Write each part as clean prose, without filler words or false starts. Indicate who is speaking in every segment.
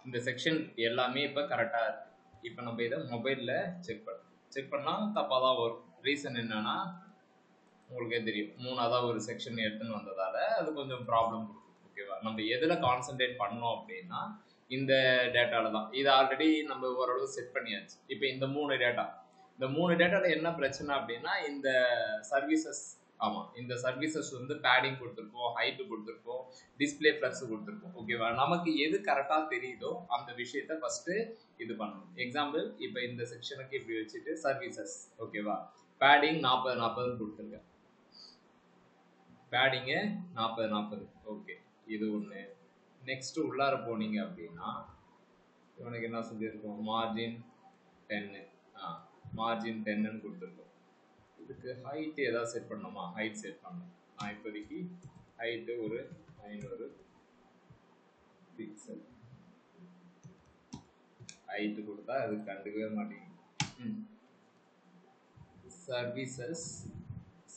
Speaker 1: இந்த செக்ஷன் எல்லாமே இப்போ கரெக்டாக இருக்கு. இப்போ நம்ம இதை மொபைலில் செக் பண்ணால் தப்பாக தான் வரும். ரீசன் என்னன்னா உங்களுக்கே தெரியும், 3ஆவது ஒரு செக்ஷன் எடுத்துன்னு வந்ததால அது கொஞ்சம் ப்ராப்ளம் கொடுக்கும். ஓகேவா? நம்ம எதில் கான்சென்ட்ரேட் பண்ணோம் அப்படின்னா இந்த டேட்டாவில் தான். இது ஆல்ரெடி நம்ம ஓரளவு செட் பண்ணியாச்சு. இப்போ இந்த 3 டேட்டாவில் என்ன பிரச்சனை அப்படின்னா இந்த சர்வீசஸ். ஆமாம், இந்த சர்வீசஸ் வந்து பேடிங் கொடுத்துருப்போம், ஹைட்டு கொடுத்துருப்போம், டிஸ்பிளே ஃப்ளக்ஸ் கொடுத்துருப்போம். ஓகேவா? நமக்கு எது கரெக்டாக தெரியுதோ அந்த விஷயத்த ஃபஸ்ட்டு இது பண்ணணும். எக்ஸாம்பிள், இப்போ இந்த செக்ஷனுக்கு இப்படி வச்சுட்டு சர்வீசஸ். ஓகேவா? பேடிங் 40 கொடுத்துருங்க. பேடிங்கு 40. ஓகே, இது ஒன்று. நெக்ஸ்ட்டு உள்ளார போனீங்க அப்படின்னா இவனுக்கு என்ன சொல்லியிருக்கோம்? மார்ஜின் 10. மார்ஜின் 10ன்னு கொடுத்துருக்கோம். இதுக்கு ஹைட்டு ஏதாவது செட் பண்ணணுமா? ஹைட் செட் பண்ணணும். இப்போதைக்கு ஹைட்டு ஒரு 500 பிக்சல் ஹைட்டு கொடுத்தா அது கண்டுக்கவே மாட்டேங்குது.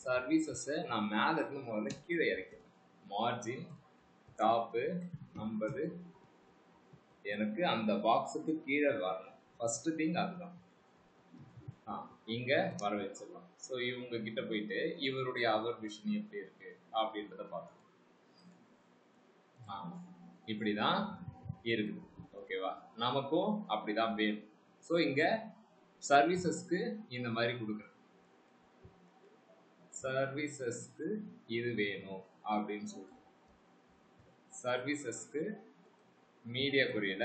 Speaker 1: சர்வீசஸை நான் மேலே இருந்து முதல்ல கீழே இறக்கிறேன். Margin top 50. எனக்கு அந்த பாக்ஸுக்கு கீழே வரணும். ஃபஸ்ட்டு திங் அதுதான். இங்கே வர வச்சிடலாம். ஸோ இவங்க கிட்ட போயிட்டு இவருடைய அவர் விஷன் எப்படி இருக்கு அப்படின்றத பார்க்கணும். இப்படி தான் இருக்குது. ஓகேவா? நமக்கும் அப்படி தான் வேணும். ஸோ இங்கே சர்வீசஸ்க்கு இந்த மாதிரி கொடுக்குறேன். சர்வீசஸ்க்கு இது வேணும் அப்படின்னு சொல்லிட்டு சர்வீசஸ்க்கு மீடியா குறியில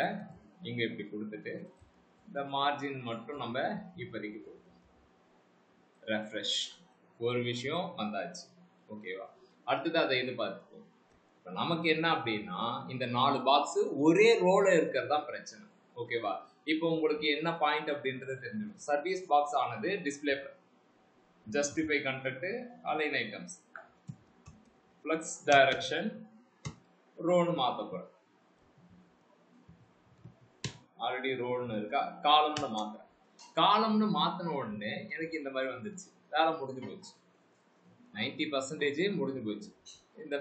Speaker 1: இங்கே இப்படி கொடுத்துட்டு இந்த மார்ஜின் மட்டும் நம்ம இப்போதைக்கு கொடுப்போம். ரெஃப்ரெஷ். ஒரு விஷயம் வந்தாச்சு. ஓகேவா? அடுத்தது அதை இது பார்த்துப்போம். இப்போ நமக்கு என்ன அப்படின்னா இந்த 4 பாக்ஸ் ஒரே ரோல இருக்கிறது தான் பிரச்சனை. ஓகேவா? இப்போ உங்களுக்கு என்ன பாயிண்ட் அப்படின்றது தெரிஞ்சிடும். சர்வீஸ் பாக்ஸ் ஆனது display, justify content, align items, flex direction, ரோன்னு மாற்ற போகிறேன். ஆல்ரெடி ரோல்னு இருக்கா, காலம்னு மாத்துறேன். காலம்னு மாத்தின உடனே எனக்கு இந்த மாதிரி வந்துருச்சு. வேலை முடிஞ்சு போச்சு. 90% முடிஞ்சு போச்சு. இந்த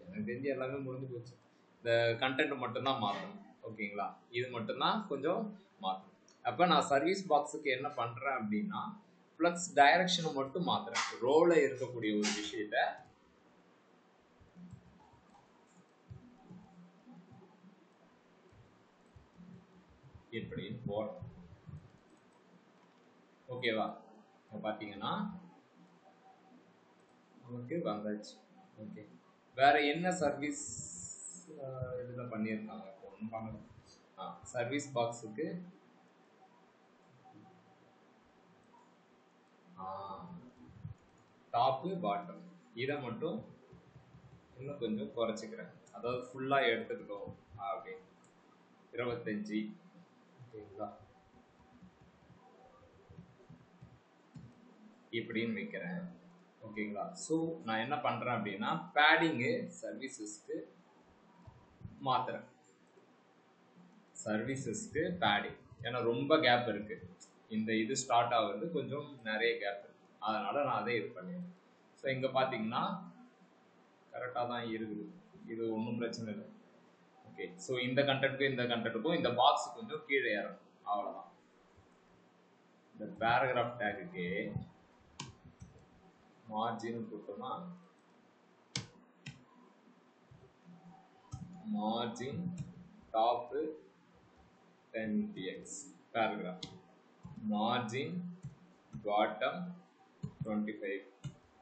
Speaker 1: எனக்கு தெரிஞ்சு எல்லாமே முடிஞ்சு போச்சு. இந்த கண்டென்ட் மட்டும்தான் மாற்றணும். ஓகேங்களா? இது மட்டும்தான் கொஞ்சம் மாற்றணும். அப்போ நான் சர்வீஸ் பாக்ஸுக்கு என்ன பண்ணுறேன் அப்படின்னா ஃப்ளக்ஸ் டைரக்ஷனை மட்டும் மாற்றுறேன். ரோல இருக்கக்கூடிய ஒரு விஷயத்த இப்படி போறோம். ஓகேவா? பார்த்தீங்கன்னா நமக்கு வந்தாச்சு. ஓகே, வேற என்ன சர்வீஸ் இதில் பண்ணியிருக்காங்க? ஒன்றும் பண்ணல. சர்வீஸ் பாக்ஸுக்கு டாப்பு பாட்டம் இதை மட்டும் இன்னும் கொஞ்சம் குறைச்சிக்கிறேன். அதாவது ஃபுல்லாக எடுத்துக்கிட்டோம் அப்படின்னு 25. ஓகேங்களா? இப்படின்னு வைக்கிறேன். ஓகேங்களா? ஸோ நான் என்ன பண்ணுறேன் அப்படின்னா பேடிங்கு சர்வீசஸ்க்கு மாற்றுறேன். சர்வீசஸ்க்கு பேடிங், ஏன்னா ரொம்ப கேப் இருக்குது. இந்த இது ஸ்டார்ட் ஆகுறது கொஞ்சம் நிறைய கேப் இருக்குது. அதனால் நான் அதை இது பண்ணிடுறேன். ஸோ இங்கே பார்த்தீங்கன்னா கரெக்டாக தான் இருக்குது. இது ஒன்றும் பிரச்சனை இல்லை. ஓகே, ஸோ இந்த கண்டென்ட்டுக்கும் இந்த பாக்ஸ் கொஞ்சம் கீழே ஏறணும். அவ்வளோதான். இந்த பேராகிராஃப் டேக்குக்கு மார்ஜின் கொடுத்தோம்னா margin top 10 px paragraph, margin bottom 25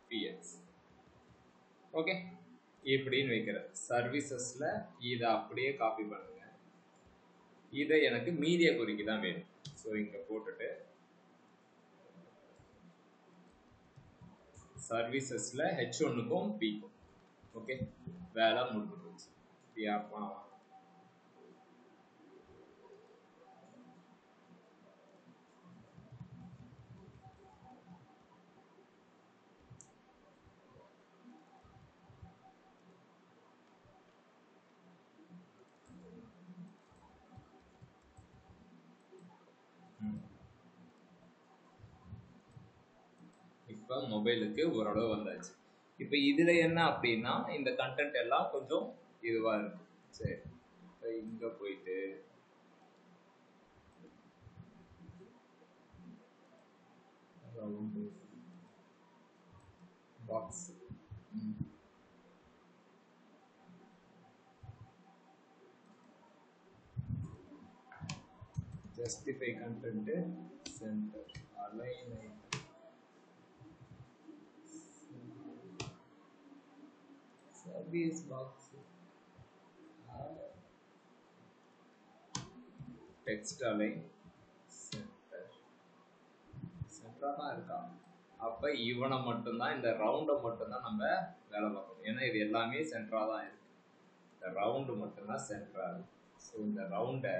Speaker 1: px. Okay, இப்படின்னு வைக்கிறேன். சர்வீசஸில் இதை அப்படியே காப்பி பண்ணுங்க. இதை எனக்கு மீடியா குறிக்கு தான் வேணும். ஸோ இங்கே போட்டுட்டு சர்வீசஸில் H1க்கும் Pக்கும். ஓகே, வேலை முடிஞ்சு போச்சு. இப்போ மொபைலுக்கு ஓரளவு வந்தாச்சு. இப்போ இதில் என்ன அப்படின்னா இந்த கண்டென்ட் எல்லாம் கொஞ்சம் இதுவாக இருக்கு. சரி, இங்க போயிட்டு round box justify content center align service box text align center தான் இருக்கா. அப்ப இவனை மட்டும்தான் இந்த ரவுண்டை மட்டும்தான் நம்ம வேலை பார்க்கணும். ஏன்னா இது எல்லாமே சென்டரா தான் இருக்கு. இந்த ரவுண்டு மட்டும்தான் சென்டரா இருக்கு. ஸோ இந்த ரவுண்டை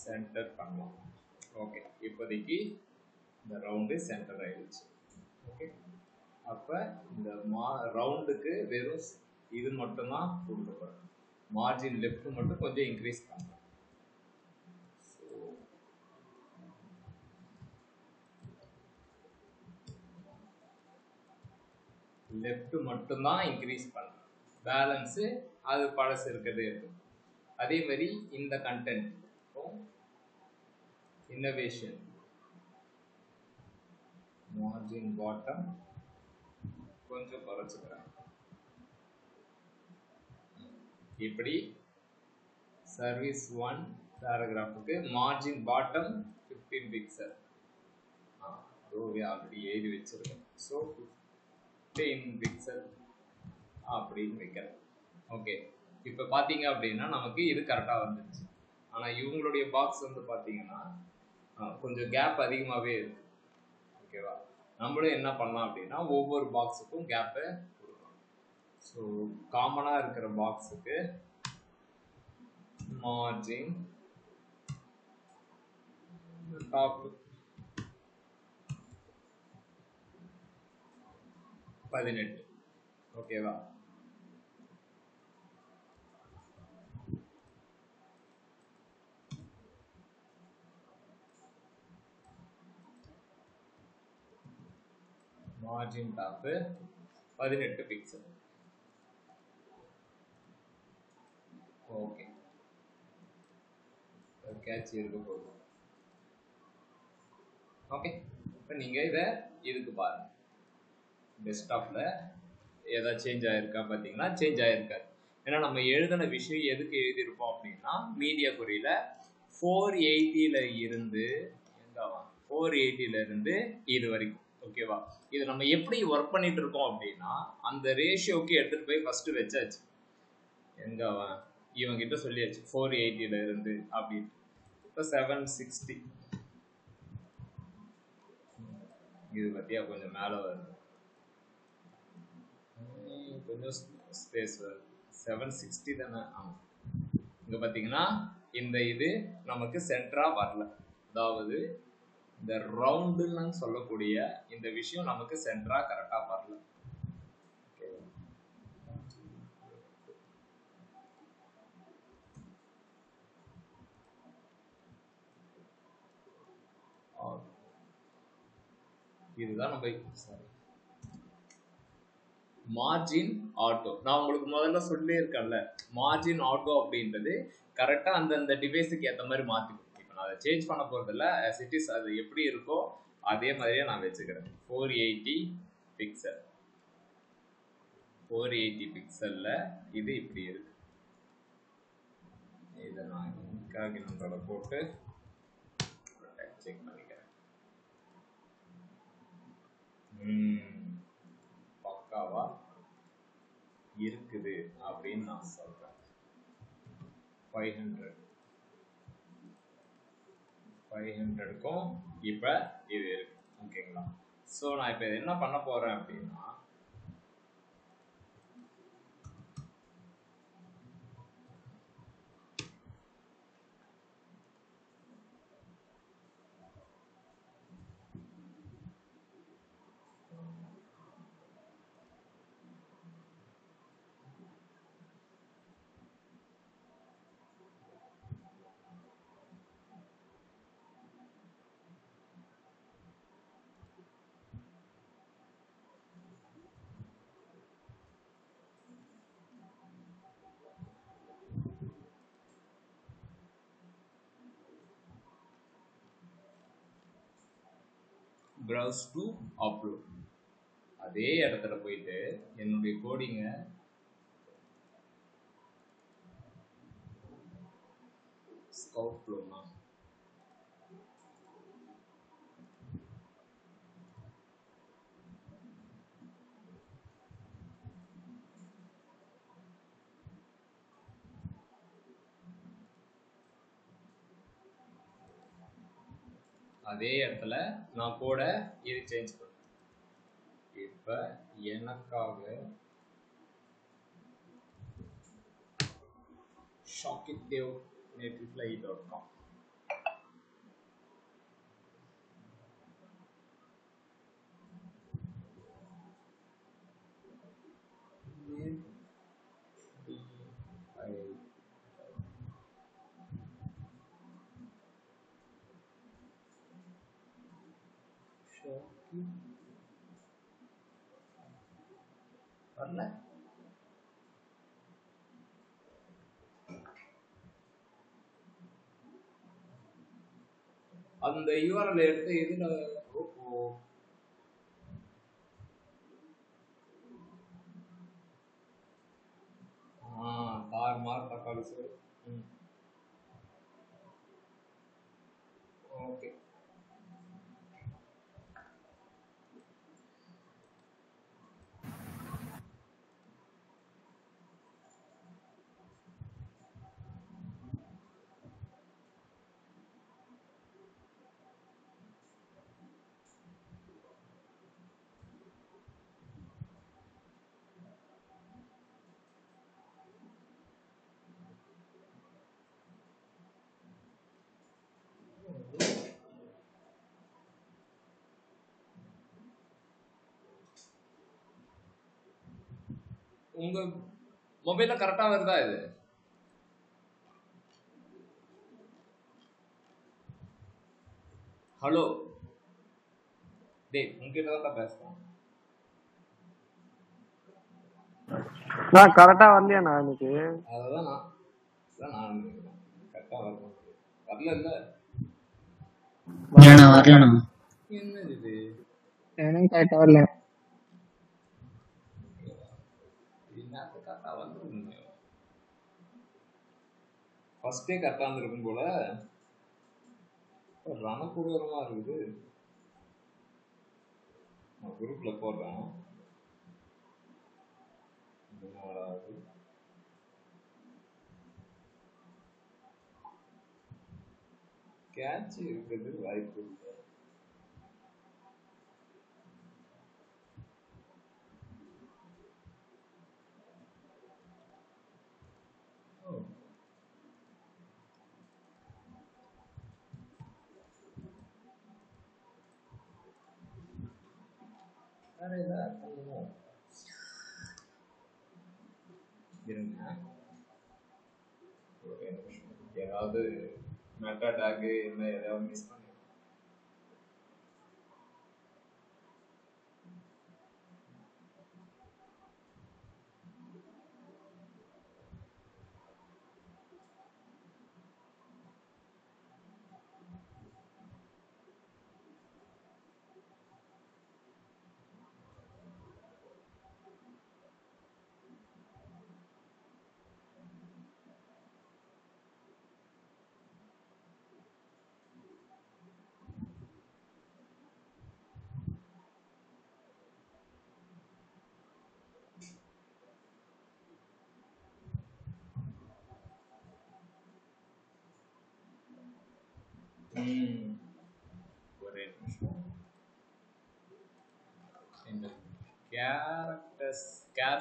Speaker 1: சென்டர் பண்ணலாம். ஓகே, இப்போதைக்கு இந்த ரவுண்டு சென்டர் ஆயிடுச்சு. ஓகே, அப்போ இந்த ரவுண்டுக்கு வெறும் இது மட்டும்தான் கொடுக்கப்படும். மார்ஜின் லெஃப்ட் மட்டும் கொஞ்சம் இன்க்ரீஸ் பண்ணலாம். லெஃப்ட் மட்டும்தான் இன்க்ரீஸ் பண்ணலாம். பேலன்ஸு அது பழசு இருக்கிறது இருக்கும். அதே மாதிரி இந்த கண்டென்ட் இன்னோவேஷன் மார்ஜின் பாட்டம் கொஞ்சம் குறைச்சிக்கிறேன். இப்படி சர்வீஸ் 1 பேராகிராஃபுக்கு மார்ஜின் பாட்டம் 15 பிக்சல் ஆல்ரெடி எழுதி வச்சிருக்கேன். ஸோ 15 பிக்சல் அப்படின்னு வைக்கிறேன். ஓகே, இப்போ பார்த்தீங்க அப்படின்னா நமக்கு இது கரெக்டாக வந்துடுச்சு. ஆனால் இவங்களுடைய பாக்ஸ் வந்து பார்த்தீங்கன்னா கொஞ்சம் கேப் அதிகமாகவே இருக்கு. ஓகேவா, நம்மளும் என்ன பண்ணலாம் அப்படின்னா ஒவ்வொரு பாக்ஸுக்கும் கேப்பை கொடுக்கலாம். ஸோ காமனாக இருக்கிற பாக்ஸுக்கு மார்ஜின் டாப் 18. ஓகேவா, margin top 18 pixel. Okay, catch இருக்க போகுது. ஓகே, இப்போ நீங்கள் இதுக்கு பாருங்க, டெஸ்க்டாப்பில் ஏதாவது சேஞ்ச் ஆகிருக்கா பார்த்தீங்கன்னா சேஞ்ச் ஆகிருக்காது. ஏன்னா நம்ம எழுதின விஷயம் எதுக்கு எழுதியிருப்போம் அப்படின்னா மீடியா குறியில் 480 இருந்து 480 இருந்து இது வரைக்கும். ஓகேவா, இது நம்ம எப்படி ஒர்க் பண்ணிட்டு இருக்கோம் அப்படின்னா அந்த ரேஷியோக்கு எடுத்துகிட்டு போய் ஃபஸ்ட்டு வச்சாச்சு. இவங்கிட்ட சொல்லியாச்சு 480 இருந்து அப்படின்னு. இப்போ 760 இது பற்றியா கொஞ்சம் மேலே வருது, கொஞ்சம் ஸ்பேஸ் வருது. 760 தானே. ஆமாம், இங்கே பார்த்தீங்கன்னா இந்த இது நமக்கு சென்டராக வரல. அதாவது இந்த ரவுண்டுன்னு சொல்லக்கூடிய இந்த விஷயம் நமக்கு சென்டராக கரெக்டாக வரல. இதுதான் நம்ம மார்ஜின் ஆட்டோ. நான் உங்களுக்கு முதல்ல சொல்லியிருக்கேன்ல, மார்ஜின் ஆட்டோ அப்படின்றது கரெக்டாக அந்தந்த டிவைஸுக்கு ஏற்ற மாதிரி மாற்றிக்கும். இப்போ நான் அதை சேஞ்ச் பண்ண போகிறதில்ல, இட் இஸ் அது எப்படி இருக்கோ அதே மாதிரியே நான் வச்சுக்கிறேன். 480 பிக்சல், 480 பிக்சலில் இது இப்படி இருக்கு. இதை நான் இன்காகினோட போட்டு செக் பண்ணிக்கிறேன். பக்காவா இருக்குது அப்படின்னு நான் சொல்றேன். 500க்கும் இப்ப இது இருக்கு. ஓகேங்களா, ஸோ நான் இப்ப என்ன பண்ண போறேன் அப்படின்னா browse to upload. அதே இடத்துல போயிட்டு என்னுடைய கோடிங்கை ஸ்கவுட்லோனா அதே இடத்துல நான் கோட இது சேஞ்ச் பண்ணுறேன். இப்போ எனக்காக shokitdevnativefly.com வரல. அந்த URL எடுத்து இதுல தாறுமாறு தக்காளி சோறு. ஓகே, உங்க மொபைல்ல கரெக்டா வருதா இது? ஹலோ டேய், உங்ககிட்ட தான் பேசுறேன்.
Speaker 2: நான் கரெக்டா வரலையாண்ணா இன்னைக்கு?
Speaker 1: அதான் நான் கரெக்டா வரணும். வரல இல்ல
Speaker 3: வரலண்ணா.
Speaker 1: என்னது இது?
Speaker 2: எனக்கு கரெக்டா வரல.
Speaker 1: கரெக்டா வந்துருங்க. ஃபர்ஸ்டே கரெக்டா வந்துருக்கும் போல. ரணக்கூடமா இருக்குது. நான் குரூப்ல போடுறேன். கேட்ச் இருக்கிறது வாய்ப்பு இல்லை. ஏதாவது மெட்டா டாக் என்ன ஏதாவது மிஸ் பண்ணி ஒரே நிமிஷம். இந்த கேர்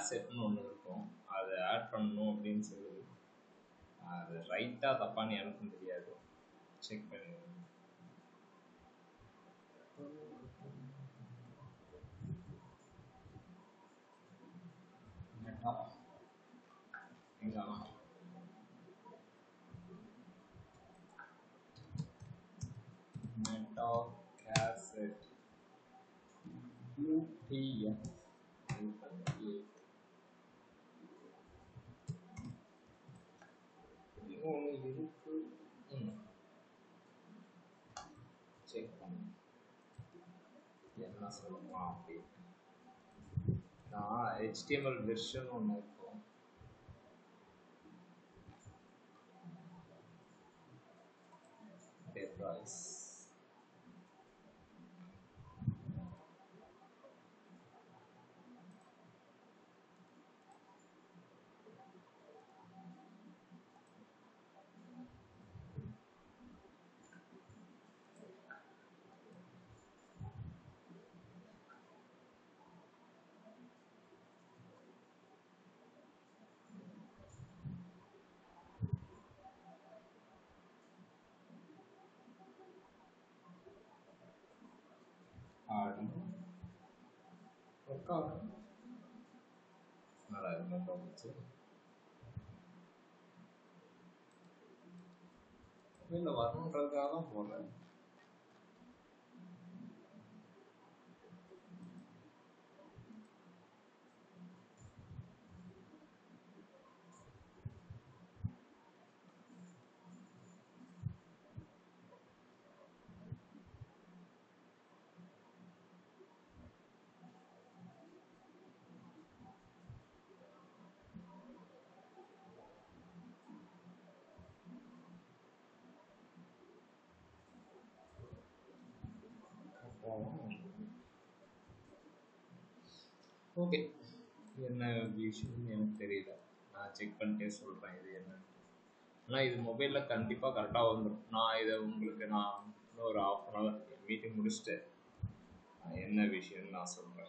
Speaker 1: செட்னு ஒன்று இருக்கும், அதை ஆட் பண்ணணும் அப்படின்னு சொல்லுது. அது ரைட்டா தப்பான்னு எனக்கும் தெரியாது, செக் பண்ணி. மெட்டா கேசட் UTF இன்னொன்று இருக்கு, செக் பண்ணு. என்ன சொல்லலாம் அப்படி நான் HTML வெர்ஷன் ஒன்று இருக்கும் deploys ஆடும் ஒர்க் ஆகும் நல்லா இருக்கும் போச்சு இல்லை வரணுன்றதுக்காக தான் போடுறேன் ஓகே என்ன விஷயம்னு எனக்கு தெரியல நான் செக் பண்ணிட்டே சொல்கிறேன் இது என்னன்னு ஆனால் இது மொபைலில் கண்டிப்பாக கரெக்டாக வந்துடும் நான் இதை உங்களுக்கு நான் இன்னும் ஒரு 1/2 அன் ஹவர் மீட்டிங் முடிச்சுட்டு என்ன விஷயம்னு நான் சொல்கிறேன்